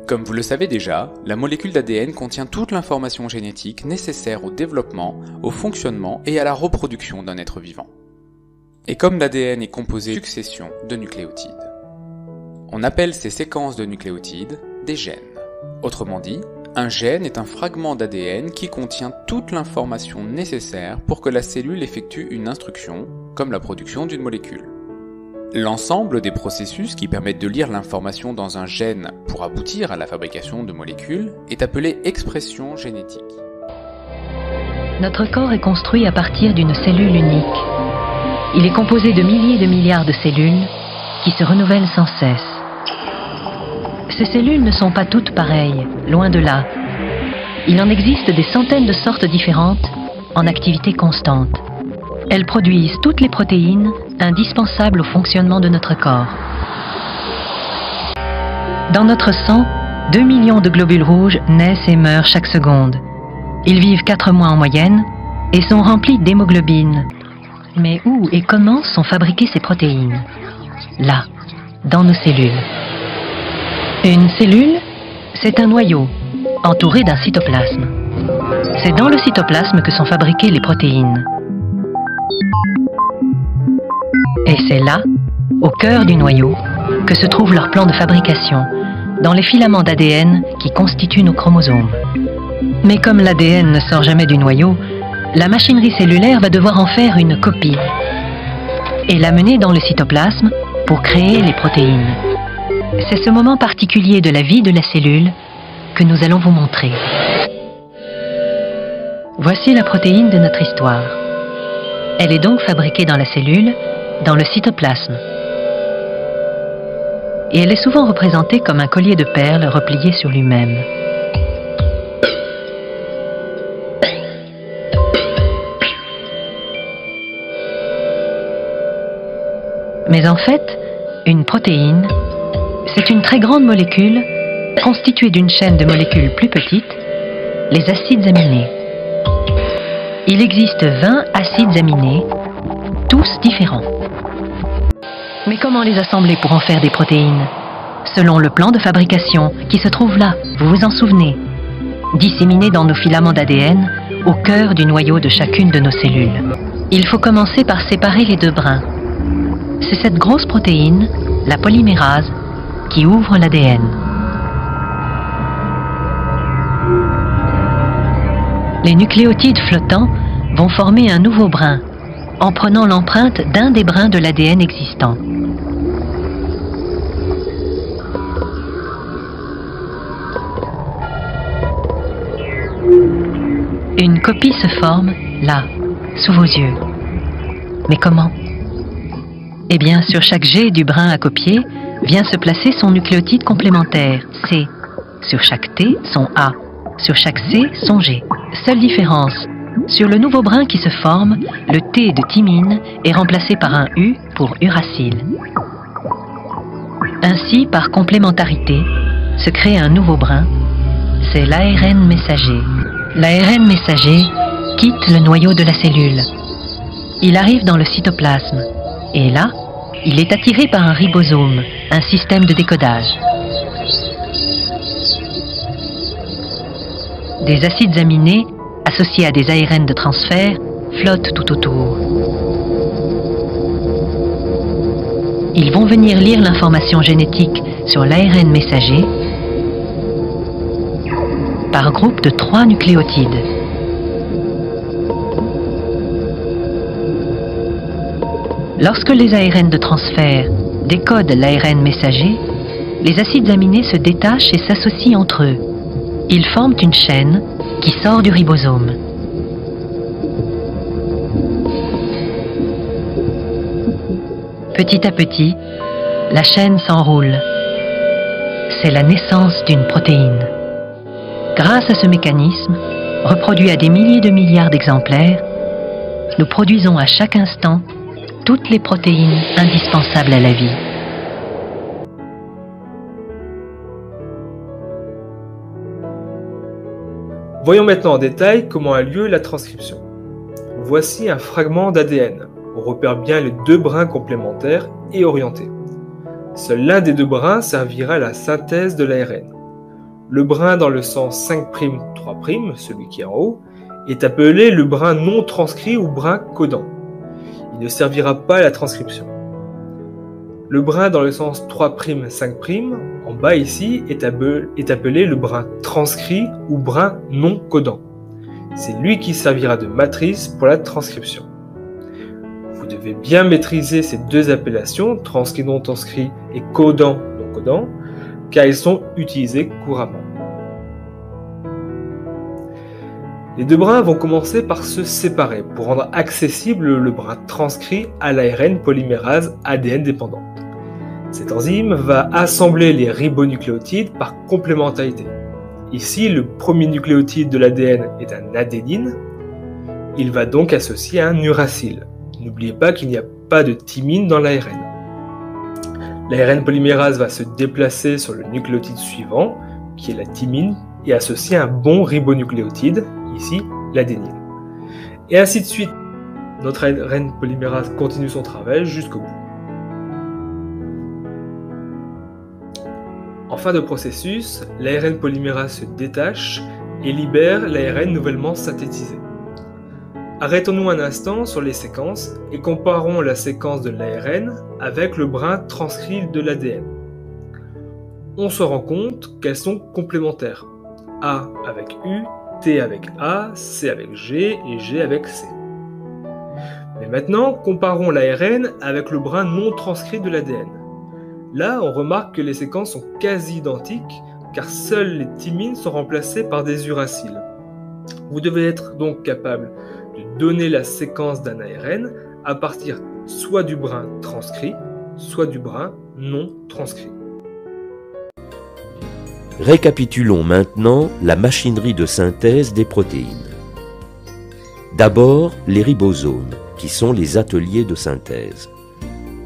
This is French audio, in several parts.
Comme vous le savez déjà, la molécule d'ADN contient toute l'information génétique nécessaire au développement, au fonctionnement et à la reproduction d'un être vivant. Et comme l'ADN est composé d'une succession de nucléotides, on appelle ces séquences de nucléotides des gènes. Autrement dit, un gène est un fragment d'ADN qui contient toute l'information nécessaire pour que la cellule effectue une instruction, comme la production d'une molécule. L'ensemble des processus qui permettent de lire l'information dans un gène pour aboutir à la fabrication de molécules est appelé expression génétique. Notre corps est construit à partir d'une cellule unique. Il est composé de milliers de milliards de cellules qui se renouvellent sans cesse. Ces cellules ne sont pas toutes pareilles, loin de là. Il en existe des centaines de sortes différentes en activité constante. Elles produisent toutes les protéines indispensables au fonctionnement de notre corps. Dans notre sang, 2 millions de globules rouges naissent et meurent chaque seconde. Ils vivent 4 mois en moyenne et sont remplis d'hémoglobine. Mais où et comment sont fabriquées ces protéines? Là, dans nos cellules. Une cellule, c'est un noyau, entouré d'un cytoplasme. C'est dans le cytoplasme que sont fabriquées les protéines. Et c'est là, au cœur du noyau, que se trouve leur plan de fabrication, dans les filaments d'ADN qui constituent nos chromosomes. Mais comme l'ADN ne sort jamais du noyau, la machinerie cellulaire va devoir en faire une copie et l'amener dans le cytoplasme pour créer les protéines. C'est ce moment particulier de la vie de la cellule que nous allons vous montrer. Voici la protéine de notre histoire. Elle est donc fabriquée dans la cellule, dans le cytoplasme. Et elle est souvent représentée comme un collier de perles replié sur lui-même. Mais en fait, une protéine, c'est une très grande molécule constituée d'une chaîne de molécules plus petites, les acides aminés. Il existe 20 acides aminés, tous différents. Mais comment les assembler pour en faire des protéines? Selon le plan de fabrication qui se trouve là, vous vous en souvenez, disséminé dans nos filaments d'ADN, au cœur du noyau de chacune de nos cellules. Il faut commencer par séparer les deux brins. C'est cette grosse protéine, la polymérase, qui ouvre l'ADN. Les nucléotides flottants vont former un nouveau brin, en prenant l'empreinte d'un des brins de l'ADN existant. Une copie se forme, là, sous vos yeux. Mais comment? Eh bien, sur chaque G du brin à copier, vient se placer son nucléotide complémentaire, C. Sur chaque T, son A. Sur chaque C, son G. Seule différence, sur le nouveau brin qui se forme, le T de thymine est remplacé par un U pour uracile. Ainsi, par complémentarité, se crée un nouveau brin, c'est l'ARN messager. L'ARN messager quitte le noyau de la cellule. Il arrive dans le cytoplasme, et là, il est attiré par un ribosome, un système de décodage. Des acides aminés, associés à des ARN de transfert, flottent tout autour. Ils vont venir lire l'information génétique sur l'ARN messager par groupe de 3 nucléotides. Lorsque les ARN de transfert décodent l'ARN messager, les acides aminés se détachent et s'associent entre eux. Ils forment une chaîne qui sort du ribosome. Petit à petit, la chaîne s'enroule. C'est la naissance d'une protéine. Grâce à ce mécanisme, reproduit à des milliers de milliards d'exemplaires, nous produisons à chaque instant toutes les protéines indispensables à la vie. Voyons maintenant en détail comment a lieu la transcription. Voici un fragment d'ADN. On repère bien les deux brins complémentaires et orientés. Seul l'un des deux brins servira à la synthèse de l'ARN. Le brin dans le sens 5', 3', celui qui est en haut, est appelé le brin non transcrit ou brin codant. Il ne servira pas à la transcription. Le brin dans le sens 3', 5', en bas ici, est appelé le brin transcrit ou brin non codant. C'est lui qui servira de matrice pour la transcription. Vous devez bien maîtriser ces deux appellations, transcrit non transcrit et codant non codant, car ils sont utilisés couramment. Les deux brins vont commencer par se séparer pour rendre accessible le brin transcrit à l'ARN polymérase ADN dépendante. Cette enzyme va assembler les ribonucléotides par complémentarité. Ici, le premier nucléotide de l'ADN est un adénine. Il va donc associer un uracile. N'oubliez pas qu'il n'y a pas de thymine dans l'ARN. L'ARN polymérase va se déplacer sur le nucléotide suivant, qui est la thymine, et associer un bon ribonucléotide, ici l'adénine. Et ainsi de suite. Notre ARN polymérase continue son travail jusqu'au bout. En fin de processus, l'ARN polymérase se détache et libère l'ARN nouvellement synthétisé. Arrêtons-nous un instant sur les séquences et comparons la séquence de l'ARN avec le brin transcrit de l'ADN. On se rend compte qu'elles sont complémentaires. A avec U, T avec A, C avec G et G avec C. Mais maintenant, comparons l'ARN avec le brin non transcrit de l'ADN. Là, on remarque que les séquences sont quasi identiques, car seules les thymines sont remplacées par des uraciles. Vous devez être donc capable de donner la séquence d'un ARN à partir soit du brin transcrit, soit du brin non transcrit. Récapitulons maintenant la machinerie de synthèse des protéines. D'abord, les ribosomes, qui sont les ateliers de synthèse.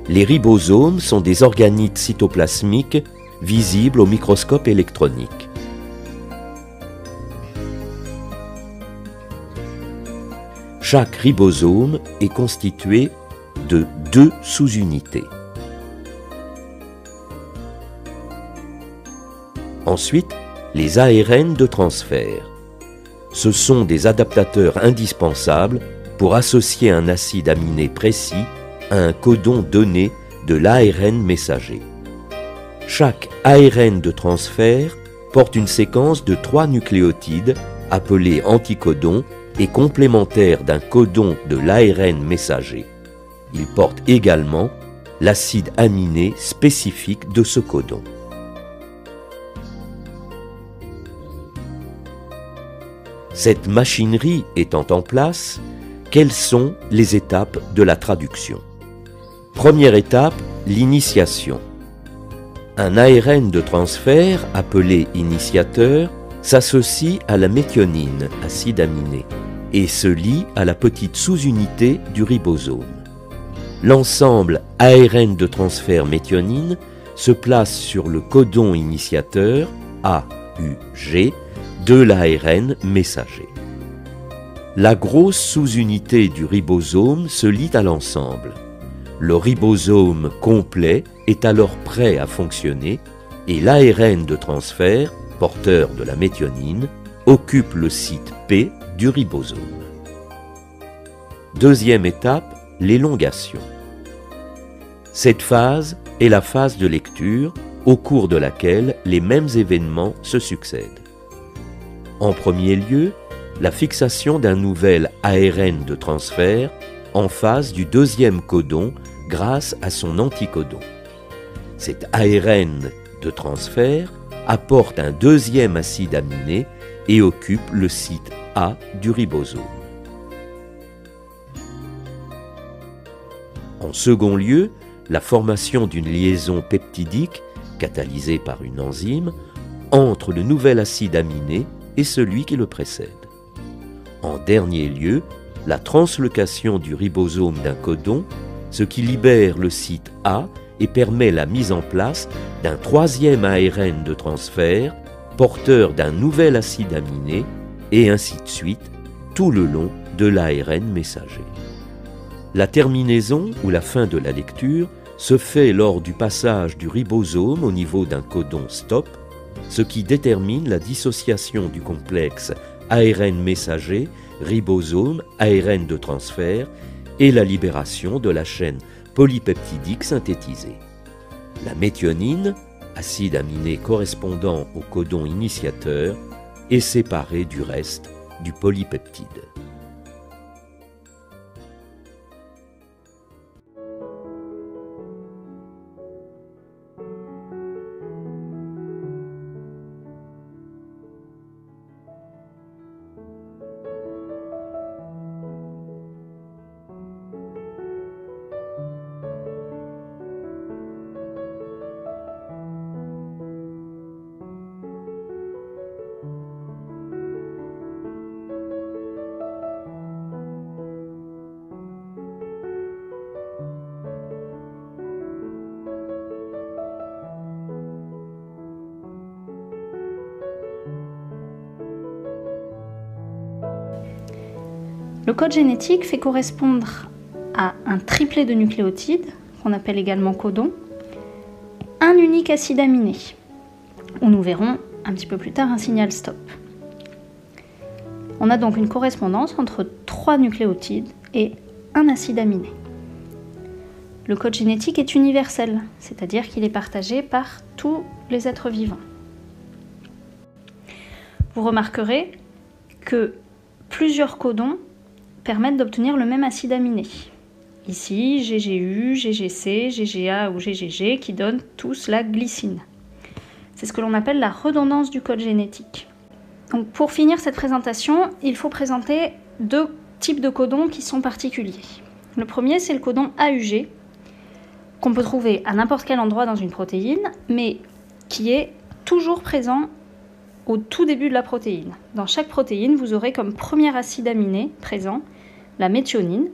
Les ribosomes sont des organites cytoplasmiques visibles au microscope électronique. Chaque ribosome est constitué de 2 sous-unités. Ensuite, les ARN de transfert. Ce sont des adaptateurs indispensables pour associer un acide aminé précis à un codon donné de l'ARN messager. Chaque ARN de transfert porte une séquence de 3 nucléotides appelés anticodons et complémentaires d'un codon de l'ARN messager. Il porte également l'acide aminé spécifique de ce codon. Cette machinerie étant en place, quelles sont les étapes de la traduction? Première étape, l'initiation. Un ARN de transfert, appelé initiateur, s'associe à la méthionine, acide aminé, et se lie à la petite sous-unité du ribosome. L'ensemble ARN de transfert méthionine se place sur le codon initiateur, AUG, de l'ARN messager. La grosse sous-unité du ribosome se lie à l'ensemble. Le ribosome complet est alors prêt à fonctionner et l'ARN de transfert, porteur de la méthionine, occupe le site P du ribosome. Deuxième étape, l'élongation. Cette phase est la phase de lecture au cours de laquelle les mêmes événements se succèdent. En premier lieu, la fixation d'un nouvel ARN de transfert en face du deuxième codon grâce à son anticodon. Cet ARN de transfert apporte un deuxième acide aminé et occupe le site A du ribosome. En second lieu, la formation d'une liaison peptidique, catalysée par une enzyme, entre le nouvel acide aminé et celui qui le précède. En dernier lieu, la translocation du ribosome d'un codon, ce qui libère le site A et permet la mise en place d'un troisième ARN de transfert porteur d'un nouvel acide aminé et ainsi de suite tout le long de l'ARN messager. La terminaison ou la fin de la lecture se fait lors du passage du ribosome au niveau d'un codon stop, ce qui détermine la dissociation du complexe ARN messager, ribosome, ARN de transfert et la libération de la chaîne polypeptidique synthétisée. La méthionine, acide aminé correspondant au codon initiateur, est séparée du reste du polypeptide. Le code génétique fait correspondre à un triplet de nucléotides, qu'on appelle également codon, un unique acide aminé, où nous verrons un petit peu plus tard un signal stop. On a donc une correspondance entre 3 nucléotides et un acide aminé. Le code génétique est universel, c'est-à-dire qu'il est partagé par tous les êtres vivants. Vous remarquerez que plusieurs codons permettent d'obtenir le même acide aminé. Ici, GGU, GGC, GGA ou GGG qui donnent tous la glycine. C'est ce que l'on appelle la redondance du code génétique. Donc, pour finir cette présentation, il faut présenter 2 types de codons qui sont particuliers. Le premier, c'est le codon AUG, qu'on peut trouver à n'importe quel endroit dans une protéine, mais qui est toujours présent au tout début de la protéine. Dans chaque protéine, vous aurez comme premier acide aminé présent la méthionine,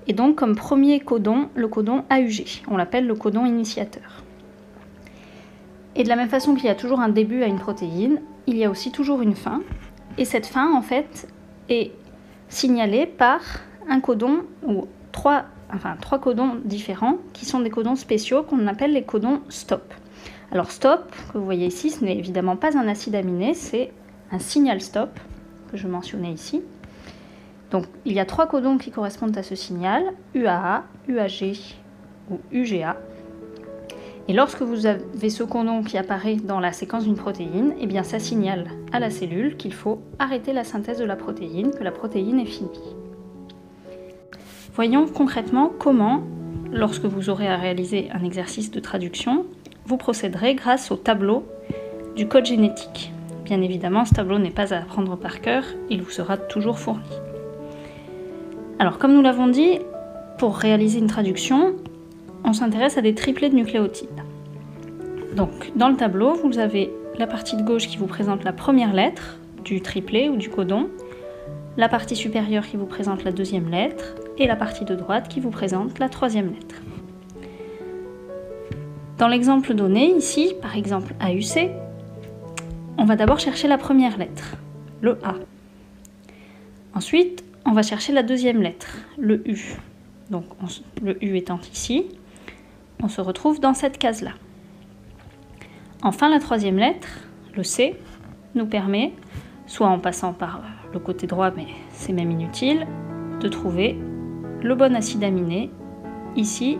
et donc comme premier codon, le codon AUG. On l'appelle le codon initiateur. Et de la même façon qu'il y a toujours un début à une protéine, il y a aussi toujours une fin. Et cette fin, en fait, est signalée par un codon, ou 3 codons différents, qui sont des codons spéciaux qu'on appelle les codons stop. Alors stop, que vous voyez ici, ce n'est évidemment pas un acide aminé, c'est un signal stop, que je mentionnais ici. Donc il y a 3 codons qui correspondent à ce signal, UAA, UAG ou UGA. Et lorsque vous avez ce codon qui apparaît dans la séquence d'une protéine, eh bien ça signale à la cellule qu'il faut arrêter la synthèse de la protéine, que la protéine est finie. Voyons concrètement comment, lorsque vous aurez à réaliser un exercice de traduction, vous procéderez grâce au tableau du code génétique. Bien évidemment, ce tableau n'est pas à apprendre par cœur, il vous sera toujours fourni. Alors, comme nous l'avons dit, pour réaliser une traduction, on s'intéresse à des triplets de nucléotides. Donc, dans le tableau, vous avez la partie de gauche qui vous présente la première lettre du triplet ou du codon, la partie supérieure qui vous présente la deuxième lettre, et la partie de droite qui vous présente la troisième lettre. Dans l'exemple donné, ici, par exemple AUC, on va d'abord chercher la première lettre, le A. Ensuite, on va chercher la deuxième lettre, le U. Donc, le U étant ici, on se retrouve dans cette case-là. Enfin, la troisième lettre, le C, nous permet, soit en passant par le côté droit, mais c'est même inutile, de trouver le bon acide aminé, ici,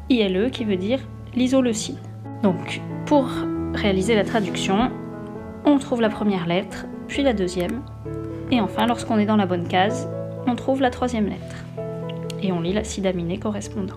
ILE, qui veut dire l'isoleucine. Donc, pour réaliser la traduction, on trouve la première lettre, puis la deuxième, et enfin, lorsqu'on est dans la bonne case, on trouve la troisième lettre. Et on lit l'acide aminé correspondant.